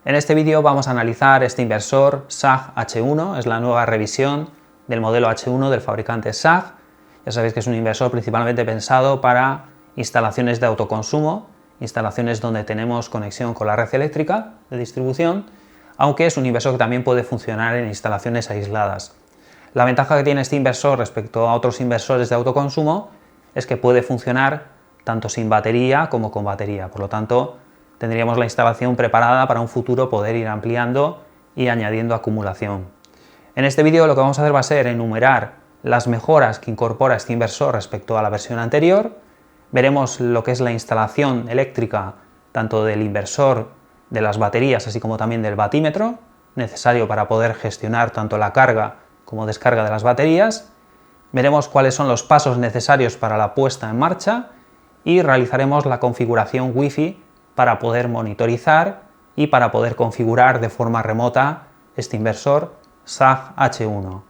En este vídeo vamos a analizar este inversor SAG H1, es la nueva revisión del modelo H1 del fabricante SAG. Ya sabéis que es un inversor principalmente pensado para instalaciones de autoconsumo, instalaciones donde tenemos conexión con la red eléctrica de distribución, aunque es un inversor que también puede funcionar en instalaciones aisladas. La ventaja que tiene este inversor respecto a otros inversores de autoconsumo es que puede funcionar tanto sin batería como con batería, por lo tanto tendríamos la instalación preparada para un futuro poder ir ampliando y añadiendo acumulación. En este vídeo lo que vamos a hacer va a ser enumerar las mejoras que incorpora este inversor respecto a la versión anterior, veremos lo que es la instalación eléctrica tanto del inversor, de las baterías, así como también del batímetro, necesario para poder gestionar tanto la carga como descarga de las baterías, veremos cuáles son los pasos necesarios para la puesta en marcha y realizaremos la configuración Wi-Fi para poder monitorizar y para poder configurar de forma remota este inversor SAG H1.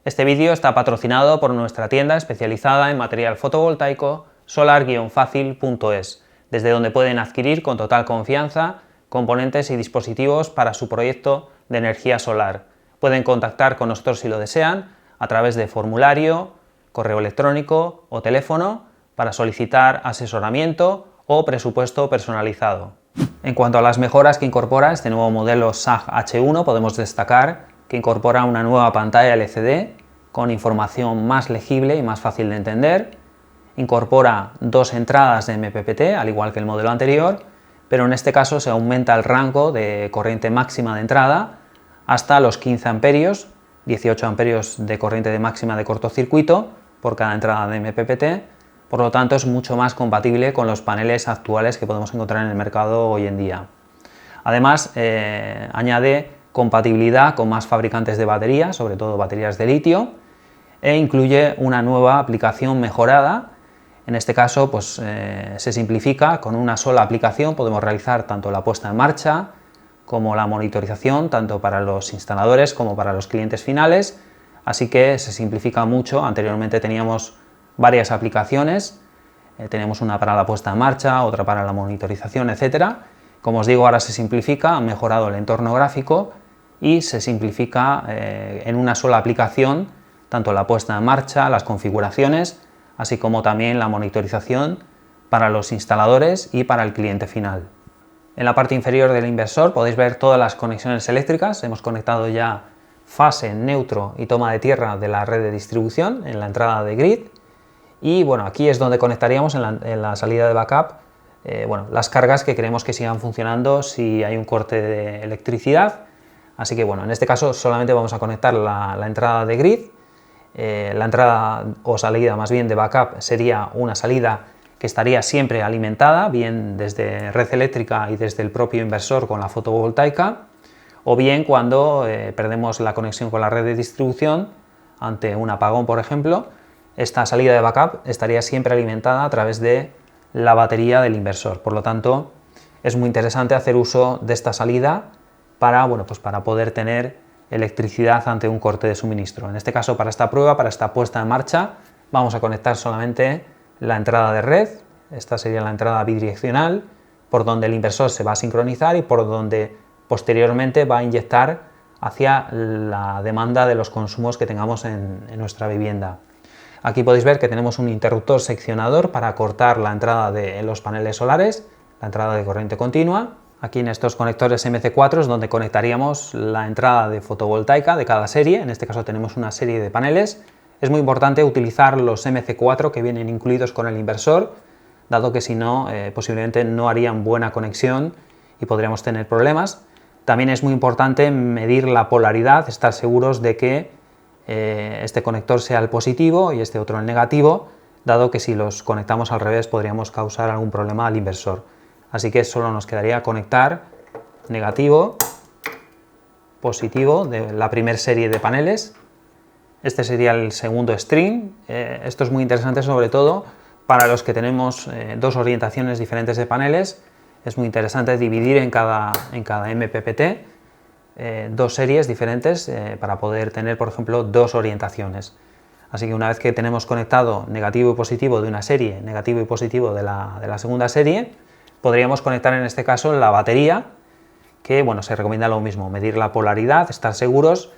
Este vídeo está patrocinado por nuestra tienda especializada en material fotovoltaico solar-facil.es, desde donde pueden adquirir con total confianza componentes y dispositivos para su proyecto de energía solar. Pueden contactar con nosotros si lo desean a través de formulario, correo electrónico o teléfono para solicitar asesoramiento o presupuesto personalizado. En cuanto a las mejoras que incorpora este nuevo modelo SAG H1, podemos destacar que incorpora una nueva pantalla LCD con información más legible y más fácil de entender, incorpora dos entradas de MPPT, al igual que el modelo anterior, pero en este caso se aumenta el rango de corriente máxima de entrada hasta los 15 amperios, 18 amperios de corriente de máxima de cortocircuito por cada entrada de MPPT, por lo tanto es mucho más compatible con los paneles actuales que podemos encontrar en el mercado hoy en día. Además, añade compatibilidad con más fabricantes de baterías, sobre todo baterías de litio, e incluye una nueva aplicación mejorada. En este caso pues, se simplifica, con una sola aplicación podemos realizar tanto la puesta en marcha como la monitorización, tanto para los instaladores como para los clientes finales, así que se simplifica mucho. Anteriormente teníamos varias aplicaciones, teníamos una para la puesta en marcha, otra para la monitorización, etc. Como os digo, ahora se simplifica, han mejorado el entorno gráfico y se simplifica en una sola aplicación tanto la puesta en marcha, las configuraciones, así como también la monitorización para los instaladores y para el cliente final. En la parte inferior del inversor podéis ver todas las conexiones eléctricas. Hemos conectado ya fase, neutro y toma de tierra de la red de distribución en la entrada de grid. Y bueno, aquí es donde conectaríamos en la salida de backup las cargas que queremos que sigan funcionando si hay un corte de electricidad. Así que bueno, en este caso solamente vamos a conectar la entrada de grid. La entrada o salida más bien de backup sería una salida que estaría siempre alimentada, bien desde red eléctrica y desde el propio inversor con la fotovoltaica, o bien cuando perdemos la conexión con la red de distribución ante un apagón, por ejemplo, esta salida de backup estaría siempre alimentada a través de la batería del inversor. Por lo tanto, es muy interesante hacer uso de esta salida para poder tener electricidad ante un corte de suministro. En este caso, para esta prueba, para esta puesta en marcha, vamos a conectar solamente la entrada de red. Esta sería la entrada bidireccional, por donde el inversor se va a sincronizar y por donde posteriormente va a inyectar hacia la demanda de los consumos que tengamos en nuestra vivienda. Aquí podéis ver que tenemos un interruptor seccionador para cortar la entrada de los paneles solares, la entrada de corriente continua. Aquí en estos conectores MC4 es donde conectaríamos la entrada de fotovoltaica de cada serie. En este caso tenemos una serie de paneles. Es muy importante utilizar los MC4 que vienen incluidos con el inversor, dado que si no, posiblemente no harían buena conexión y podríamos tener problemas. También es muy importante medir la polaridad, estar seguros de que este conector sea el positivo y este otro el negativo, dado que si los conectamos al revés podríamos causar algún problema al inversor. Así que solo nos quedaría conectar negativo, positivo de la primera serie de paneles. Este sería el segundo string. Esto es muy interesante sobre todo para los que tenemos dos orientaciones diferentes de paneles. Es muy interesante dividir en cada MPPT dos series diferentes para poder tener, por ejemplo, dos orientaciones. Así que una vez que tenemos conectado negativo y positivo de una serie, negativo y positivo de la segunda serie, podríamos conectar en este caso la batería, que bueno, se recomienda lo mismo, medir la polaridad, estar seguros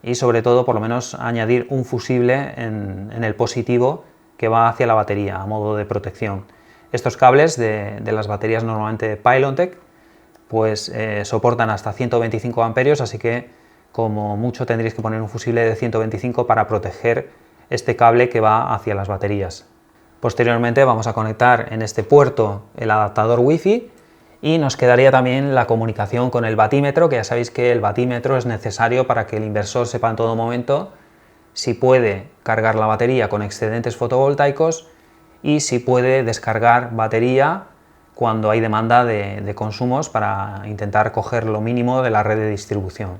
y sobre todo por lo menos añadir un fusible en el positivo que va hacia la batería a modo de protección. Estos cables de las baterías normalmente Pylontech pues soportan hasta 125 amperios, así que como mucho tendréis que poner un fusible de 125 para proteger este cable que va hacia las baterías. Posteriormente vamos a conectar en este puerto el adaptador Wi-Fi y nos quedaría también la comunicación con el batímetro, que ya sabéis que el batímetro es necesario para que el inversor sepa en todo momento si puede cargar la batería con excedentes fotovoltaicos y si puede descargar batería cuando hay demanda de consumos para intentar coger lo mínimo de la red de distribución.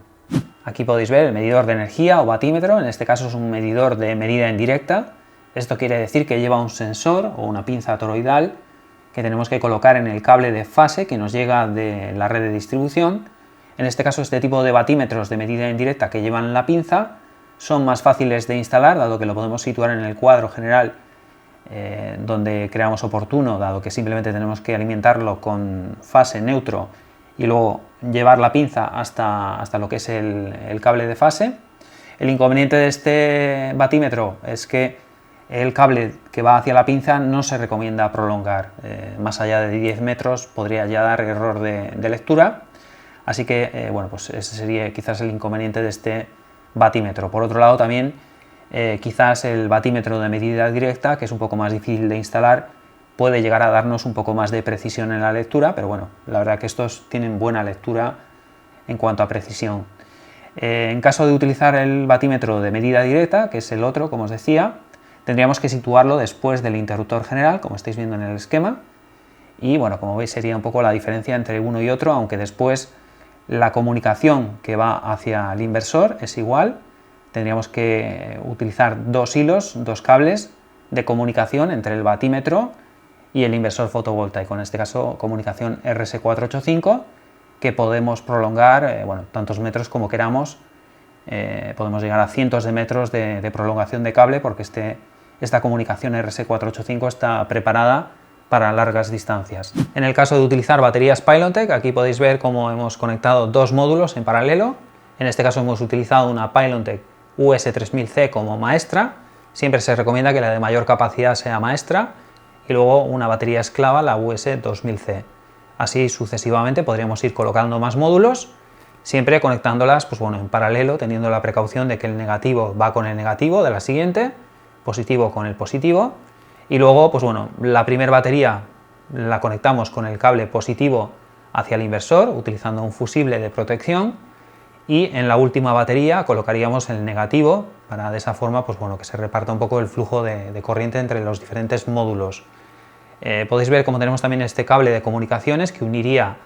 Aquí podéis ver el medidor de energía o batímetro, en este caso es un medidor de medida indirecta. Esto quiere decir que lleva un sensor o una pinza toroidal que tenemos que colocar en el cable de fase que nos llega de la red de distribución. En este caso, este tipo de batímetros de medida indirecta que llevan la pinza son más fáciles de instalar, dado que lo podemos situar en el cuadro general donde creamos oportuno, dado que simplemente tenemos que alimentarlo con fase neutro y luego llevar la pinza hasta lo que es el cable de fase. El inconveniente de este batímetro es que el cable que va hacia la pinza no se recomienda prolongar, más allá de 10 metros podría ya dar error de lectura, así que bueno, pues ese sería quizás el inconveniente de este batímetro. Por otro lado también quizás el batímetro de medida directa, que es un poco más difícil de instalar, puede llegar a darnos un poco más de precisión en la lectura, pero bueno, la verdad que estos tienen buena lectura en cuanto a precisión. En caso de utilizar el batímetro de medida directa, que es el otro, como os decía, tendríamos que situarlo después del interruptor general, como estáis viendo en el esquema, y bueno, como veis sería un poco la diferencia entre uno y otro, aunque después la comunicación que va hacia el inversor es igual. Tendríamos que utilizar dos hilos, dos cables de comunicación entre el batímetro y el inversor fotovoltaico, en este caso comunicación RS485, que podemos prolongar bueno, tantos metros como queramos. Podemos llegar a cientos de metros de prolongación de cable, porque esta comunicación RS485 está preparada para largas distancias. En el caso de utilizar baterías Pylontech, aquí podéis ver cómo hemos conectado dos módulos en paralelo. En este caso hemos utilizado una Pylontech US3000C como maestra. Siempre se recomienda que la de mayor capacidad sea maestra, y luego una batería esclava, la US2000C. Así sucesivamente podríamos ir colocando más módulos, siempre conectándolas pues bueno, en paralelo, teniendo la precaución de que el negativo va con el negativo de la siguiente, positivo con el positivo, y luego pues bueno, la primera batería la conectamos con el cable positivo hacia el inversor, utilizando un fusible de protección, y en la última batería colocaríamos el negativo para de esa forma pues bueno, que se reparta un poco el flujo de corriente entre los diferentes módulos. Podéis ver cómo tenemos también este cable de comunicaciones que uniría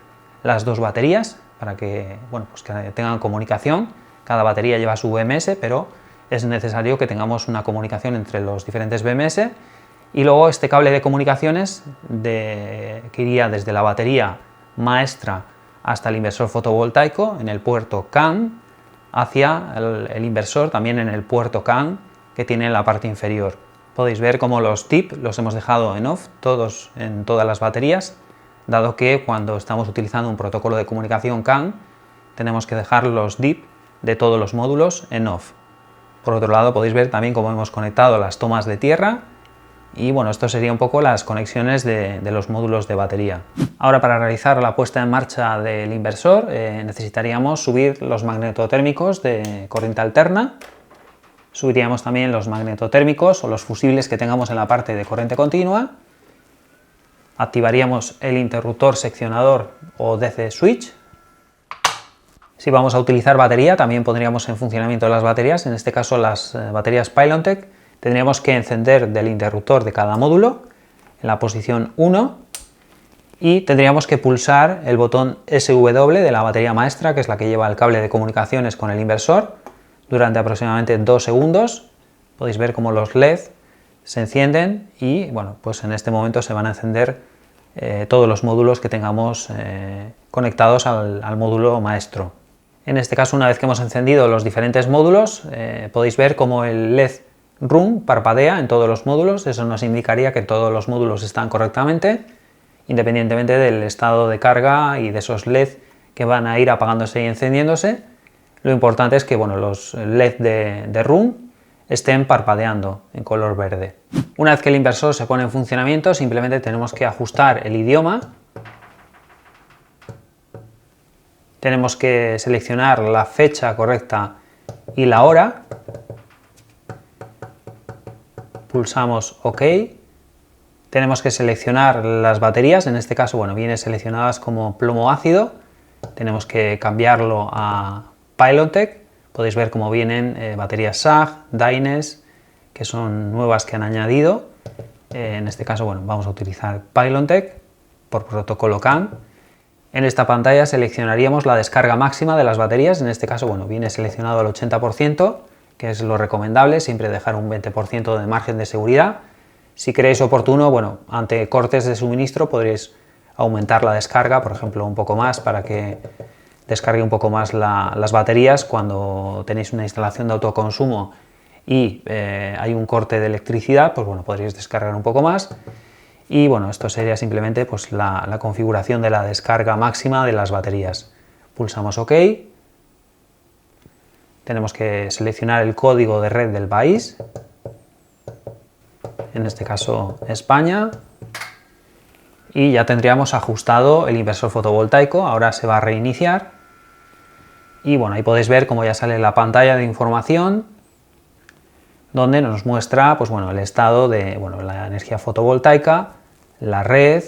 las dos baterías para que, bueno, pues que tengan comunicación. Cada batería lleva su BMS, pero es necesario que tengamos una comunicación entre los diferentes BMS. Y luego este cable de comunicaciones que iría desde la batería maestra hasta el inversor fotovoltaico en el puerto CAN, hacia el inversor también en el puerto CAN que tiene en la parte inferior. Podéis ver cómo los DIP los hemos dejado en off, todos en todas las baterías, dado que cuando estamos utilizando un protocolo de comunicación CAN tenemos que dejar los DIP de todos los módulos en off. Por otro lado podéis ver también cómo hemos conectado las tomas de tierra. Y bueno, esto sería un poco las conexiones de los módulos de batería. Ahora, para realizar la puesta en marcha del inversor necesitaríamos subir los magnetotérmicos de corriente alterna. Subiríamos también los magnetotérmicos o los fusibles que tengamos en la parte de corriente continua. Activaríamos el interruptor seccionador o DC switch. Si vamos a utilizar batería, también pondríamos en funcionamiento las baterías, en este caso las baterías Pylontech. Tendríamos que encender del interruptor de cada módulo en la posición 1 y tendríamos que pulsar el botón SW de la batería maestra, que es la que lleva el cable de comunicaciones con el inversor, durante aproximadamente 2 segundos. Podéis ver cómo los LED se encienden y bueno, pues en este momento se van a encender todos los módulos que tengamos conectados al módulo maestro. En este caso, una vez que hemos encendido los diferentes módulos, podéis ver cómo el LED Run parpadea en todos los módulos. Eso nos indicaría que todos los módulos están correctamente, independientemente del estado de carga y de esos LED que van a ir apagándose y encendiéndose. Lo importante es que bueno, los LED de Room estén parpadeando en color verde. Una vez que el inversor se pone en funcionamiento, simplemente tenemos que ajustar el idioma. Tenemos que seleccionar la fecha correcta y la hora. Pulsamos OK. Tenemos que seleccionar las baterías, en este caso bueno, vienen seleccionadas como plomo ácido. Tenemos que cambiarlo a Pilontech. Podéis ver cómo vienen baterías SAG, Dynes, que son nuevas que han añadido. En este caso bueno, vamos a utilizar Pilontech por protocolo CAN. En esta pantalla seleccionaríamos la descarga máxima de las baterías. En este caso bueno, viene seleccionado al 80%, que es lo recomendable, siempre dejar un 20% de margen de seguridad. Si creéis oportuno, bueno, ante cortes de suministro podréis aumentar la descarga, por ejemplo, un poco más para que descargue un poco más las baterías cuando tenéis una instalación de autoconsumo y hay un corte de electricidad, pues bueno, podréis descargar un poco más. Y bueno, esto sería simplemente pues, la configuración de la descarga máxima de las baterías. Pulsamos OK. Tenemos que seleccionar el código de red del país, en este caso España, y ya tendríamos ajustado el inversor fotovoltaico. Ahora se va a reiniciar y bueno, ahí podéis ver cómo ya sale la pantalla de información donde nos muestra pues, bueno, el estado de la energía fotovoltaica, la red,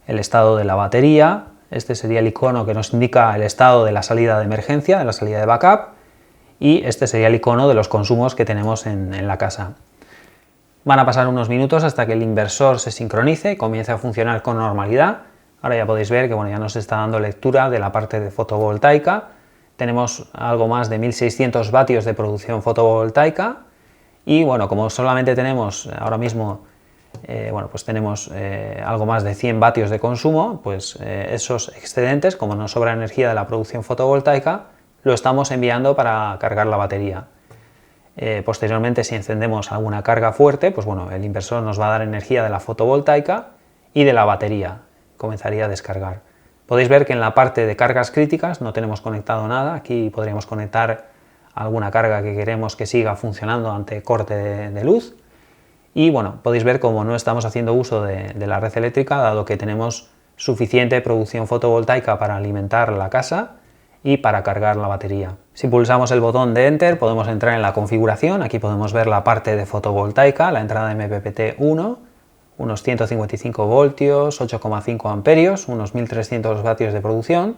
el estado de la batería. Este sería el icono que nos indica el estado de la salida de emergencia, de la salida de backup, y este sería el icono de los consumos que tenemos en la casa. Van a pasar unos minutos hasta que el inversor se sincronice y comience a funcionar con normalidad. Ahora ya podéis ver que bueno, ya nos está dando lectura de la parte de fotovoltaica. Tenemos algo más de 1600 vatios de producción fotovoltaica y bueno, como solamente tenemos ahora mismo pues tenemos algo más de 100 vatios de consumo, pues esos excedentes, como nos sobra energía de la producción fotovoltaica, lo estamos enviando para cargar la batería. Posteriormente, si encendemos alguna carga fuerte, pues bueno, el inversor nos va a dar energía de la fotovoltaica y de la batería, comenzaría a descargar. Podéis ver que en la parte de cargas críticas no tenemos conectado nada. Aquí podríamos conectar alguna carga que queremos que siga funcionando ante corte de luz. Y bueno, podéis ver cómo no estamos haciendo uso de la red eléctrica, dado que tenemos suficiente producción fotovoltaica para alimentar la casa y para cargar la batería. Si pulsamos el botón de Enter podemos entrar en la configuración. Aquí podemos ver la parte de fotovoltaica, la entrada MPPT 1, unos 155 voltios, 8,5 amperios, unos 1300 vatios de producción,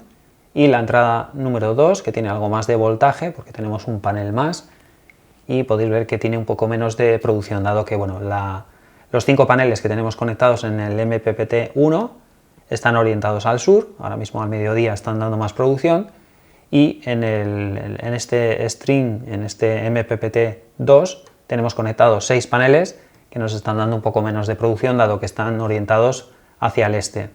y la entrada número 2, que tiene algo más de voltaje porque tenemos un panel más, y podéis ver que tiene un poco menos de producción, dado que bueno, los 5 paneles que tenemos conectados en el MPPT 1 están orientados al sur. Ahora mismo al mediodía están dando más producción, y en este string, en este MPPT 2, tenemos conectados 6 paneles que nos están dando un poco menos de producción, dado que están orientados hacia el este.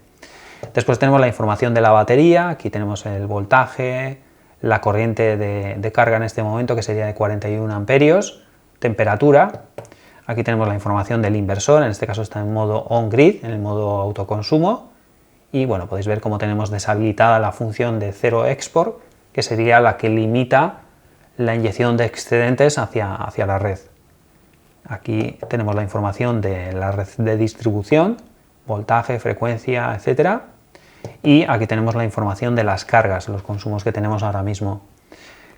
Después tenemos la información de la batería. Aquí tenemos el voltaje, la corriente de carga en este momento, que sería de 41 amperios, temperatura. Aquí tenemos la información del inversor, en este caso está en modo on-grid, en el modo autoconsumo, y bueno, podéis ver cómo tenemos deshabilitada la función de Zero Export, que sería la que limita la inyección de excedentes hacia la red. Aquí tenemos la información de la red de distribución, voltaje, frecuencia, etc. Y aquí tenemos la información de las cargas, los consumos que tenemos ahora mismo.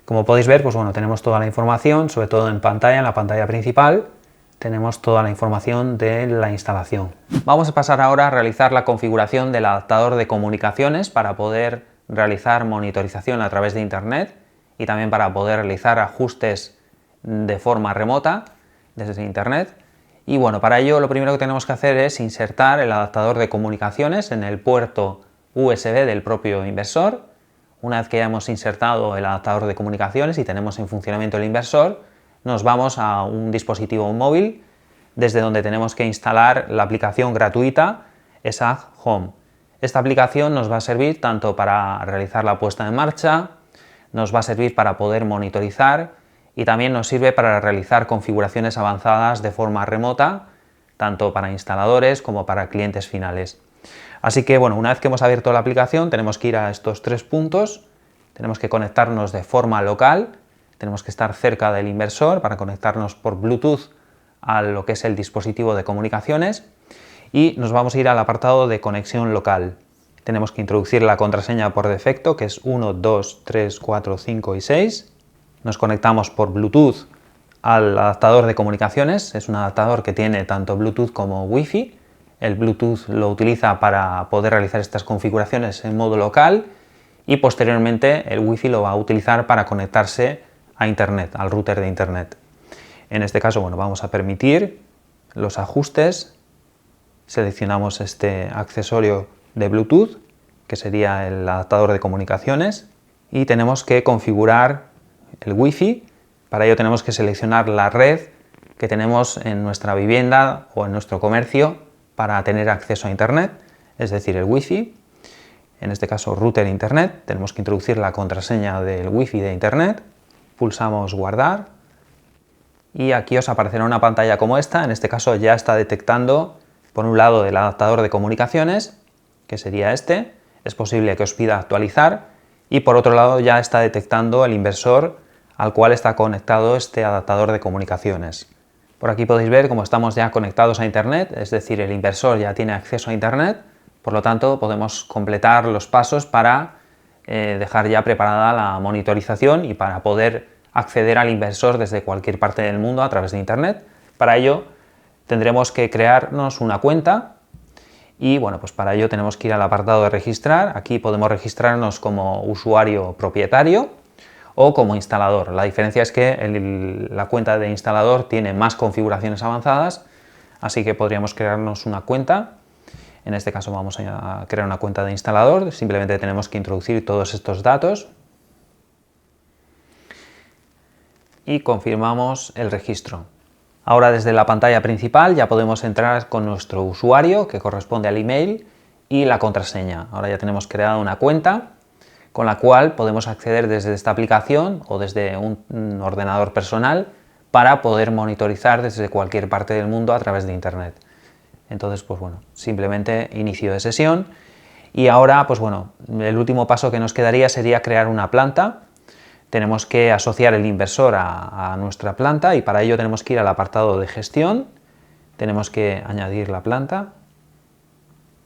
Como podéis ver, pues bueno, tenemos toda la información, sobre todo en pantalla, en la pantalla principal, tenemos toda la información de la instalación. Vamos a pasar ahora a realizar la configuración del adaptador de comunicaciones para poder realizar monitorización a través de internet y también para poder realizar ajustes de forma remota desde internet. Y bueno, para ello lo primero que tenemos que hacer es insertar el adaptador de comunicaciones en el puerto USB del propio inversor. Una vez que ya hemos insertado el adaptador de comunicaciones y tenemos en funcionamiento el inversor, nos vamos a un dispositivo móvil desde donde tenemos que instalar la aplicación gratuita ESAG Home. Esta aplicación nos va a servir tanto para realizar la puesta en marcha, nos va a servir para poder monitorizar y también nos sirve para realizar configuraciones avanzadas de forma remota, tanto para instaladores como para clientes finales. Así que bueno, una vez que hemos abierto la aplicación tenemos que ir a estos 3 puntos, tenemos que conectarnos de forma local, tenemos que estar cerca del inversor para conectarnos por Bluetooth a lo que es el dispositivo de comunicaciones y nos vamos a ir al apartado de conexión local. Tenemos que introducir la contraseña por defecto, que es 1, 2, 3, 4, 5 y 6. Nos conectamos por Bluetooth al adaptador de comunicaciones, es un adaptador que tiene tanto Bluetooth como Wi-Fi. El Bluetooth lo utiliza para poder realizar estas configuraciones en modo local y posteriormente el Wi-Fi lo va a utilizar para conectarse a Internet, al router de Internet. En este caso, bueno, vamos a permitir los ajustes, seleccionamos este accesorio de Bluetooth, que sería el adaptador de comunicaciones, y tenemos que configurar el Wi-Fi. Para ello tenemos que seleccionar la red que tenemos en nuestra vivienda o en nuestro comercio para tener acceso a Internet, es decir, el Wi-Fi. En este caso, router Internet, tenemos que introducir la contraseña del Wi-Fi de Internet, pulsamos guardar y aquí os aparecerá una pantalla como esta. En este caso ya está detectando por un lado el adaptador de comunicaciones, que sería este, es posible que os pida actualizar, y por otro lado ya está detectando el inversor al cual está conectado este adaptador de comunicaciones. Por aquí podéis ver cómo estamos ya conectados a Internet, es decir, el inversor ya tiene acceso a Internet, por lo tanto podemos completar los pasos para dejar ya preparada la monitorización y para poder acceder al inversor desde cualquier parte del mundo a través de Internet. Para ello tendremos que crearnos una cuenta y bueno, pues para ello tenemos que ir al apartado de registrar. Aquí podemos registrarnos como usuario propietario o como instalador. La diferencia es que la cuenta de instalador tiene más configuraciones avanzadas, así que podríamos crearnos una cuenta. En este caso vamos a crear una cuenta de instalador, simplemente tenemos que introducir todos estos datos y confirmamos el registro. Ahora desde la pantalla principal ya podemos entrar con nuestro usuario, que corresponde al email, y la contraseña. Ahora ya tenemos creada una cuenta con la cual podemos acceder desde esta aplicación o desde un ordenador personal para poder monitorizar desde cualquier parte del mundo a través de Internet. Entonces, pues bueno, simplemente inicio de sesión y ahora, pues bueno, el último paso que nos quedaría sería crear una planta. Tenemos que asociar el inversor a nuestra planta y para ello tenemos que ir al apartado de gestión, tenemos que añadir la planta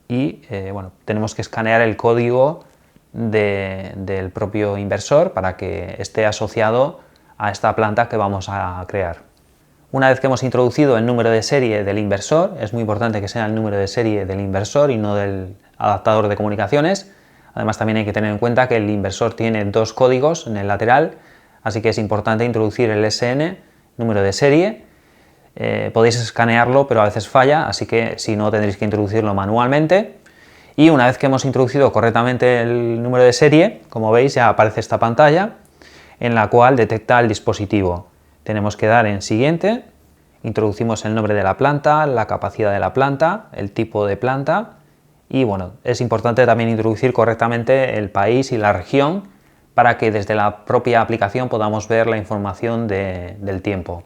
y bueno, tenemos que escanear el código del propio inversor para que esté asociado a esta planta que vamos a crear. Una vez que hemos introducido el número de serie del inversor, es muy importante que sea el número de serie del inversor y no del adaptador de comunicaciones. Además también hay que tener en cuenta que el inversor tiene 2 códigos en el lateral, así que es importante introducir el SN, número de serie. Podéis escanearlo, pero a veces falla, así que si no tendréis que introducirlo manualmente. Y una vez que hemos introducido correctamente el número de serie, como veis ya aparece esta pantalla en la cual detecta el dispositivo. Tenemos que dar en siguiente, introducimos el nombre de la planta, la capacidad de la planta, el tipo de planta y bueno, es importante también introducir correctamente el país y la región para que desde la propia aplicación podamos ver la información del tiempo.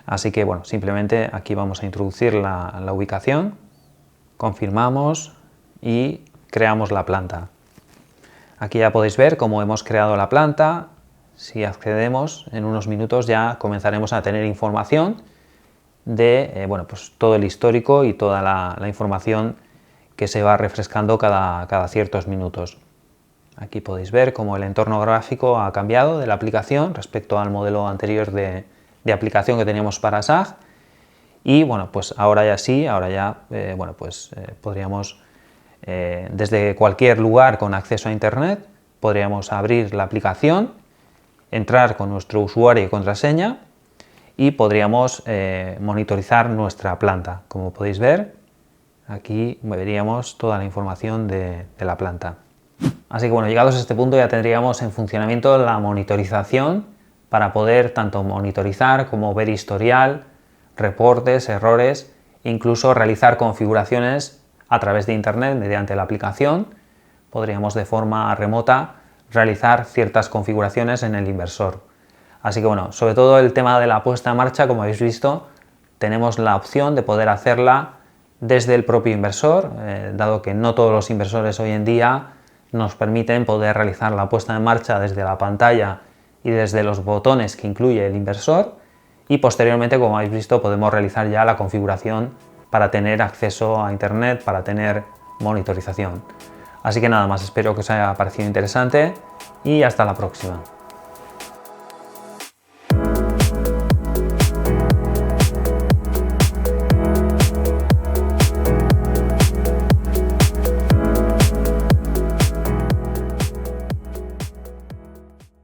Así que bueno, simplemente aquí vamos a introducir la ubicación, confirmamos y creamos la planta. Aquí ya podéis ver cómo hemos creado la planta. Si accedemos, en unos minutos ya comenzaremos a tener información de bueno, pues todo el histórico y toda la información que se va refrescando cada ciertos minutos. Aquí podéis ver cómo el entorno gráfico ha cambiado de la aplicación respecto al modelo anterior de aplicación que teníamos para SAG y bueno, pues ahora ya sí, bueno, pues podríamos desde cualquier lugar con acceso a Internet podríamos abrir la aplicación, entrar con nuestro usuario y contraseña y podríamos monitorizar nuestra planta. Como podéis ver, aquí veríamos toda la información de la planta. Así que bueno, llegados a este punto ya tendríamos en funcionamiento la monitorización para poder tanto monitorizar como ver historial, reportes, errores, incluso realizar configuraciones a través de Internet mediante la aplicación. Podríamos de forma remota realizar ciertas configuraciones en el inversor. Así que bueno, sobre todo el tema de la puesta en marcha, como habéis visto, tenemos la opción de poder hacerla desde el propio inversor, dado que no todos los inversores hoy en día nos permiten poder realizar la puesta en marcha desde la pantalla y desde los botones que incluye el inversor, y posteriormente, como habéis visto, podemos realizar ya la configuración para tener acceso a internet, para tener monitorización. Así que nada más, espero que os haya parecido interesante y hasta la próxima.